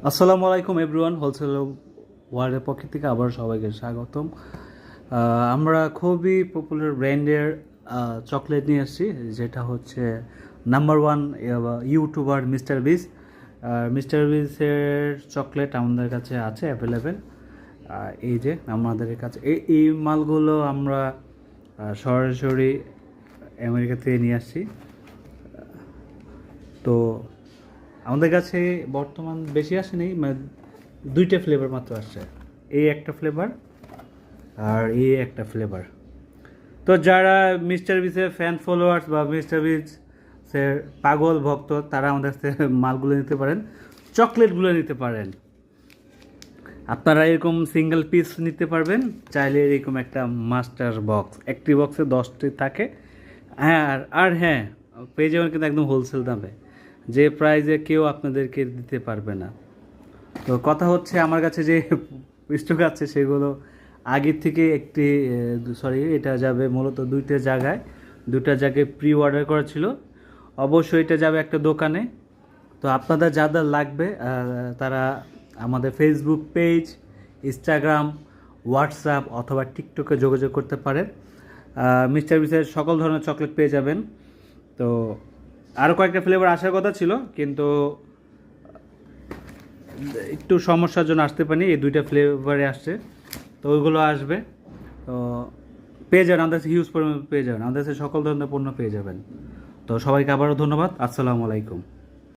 আসসালামু আলাইকুম everyone, wholesale ওয়ার্ল্ডের পক্ষ থেকে আবার সবাইকে স্বাগতম। আমরা খুবই পপুলার ব্র্যান্ডের চকলেট নিয়ে আসছি, যেটা হচ্ছে নাম্বার ওয়ান ইউটিউবার মিস্টার বিস। মিস্টার বিসের চকলেট আমাদের কাছে আছে অ্যাভেলেবেল। এই যে আমাদের কাছে এই মালগুলো আমরা সরাসরি আমেরিকা থেকে নিয়ে আসছি। তো আমাদের কাছে বর্তমান বেশি আসেনি, মানে দুইটা ফ্লেভার মাত্র আসছে, এই একটা ফ্লেভার আর এই একটা ফ্লেভার। তো যারা মিস্টার বিসের ফ্যান ফলোয়ার্স বা মিস্টার বিসের পাগল ভক্ত, তারা আমাদের কাছে মালগুলো নিতে পারেন, চকলেটগুলো নিতে পারেন। আপনারা এরকম সিঙ্গেল পিস নিতে পারবেন, চাইলে এরকম একটা মাস্টার বক্স, একটি বক্সে 10টি থাকে। হ্যাঁ, আর হ্যাঁ, পেয়ে যাবেন কিন্তু একদম হোলসেল দামে, যে প্রাইজে কেউ আপনাদেরকে দিতে পারবে না। তো কথা হচ্ছে, আমার কাছে যে স্টক আছে সেগুলো আগের থেকে এটা যাবে মূলত দুইটা জায়গায় প্রি অর্ডার করা ছিল। অবশ্যই এটা যাবে একটা দোকানে। তো আপনাদের যাদের লাগবে তারা আমাদের ফেসবুক পেজ, ইনস্টাগ্রাম, হোয়াটসঅ্যাপ অথবা টিকটকে যোগাযোগ করতে পারেন। মিস্টার বিসের সকল ধরনের চকলেট পেয়ে যাবেন। তো আরও কয়েকটা ফ্লেভার আসার কথা ছিল, কিন্তু একটু সমস্যার জন্য আসতে পারিনি। এই দুইটা ফ্লেভারে আসছে, তো ওইগুলো আসবে। তো পেয়ে যাবেন আমাদের কাছে, হিউজ পরিমাণ পেয়ে যাবেন আমাদের কাছে, সকল ধরনের পণ্য পেয়ে যাবেন। তো সবাইকে আবারও ধন্যবাদ। আসসালামু আলাইকুম।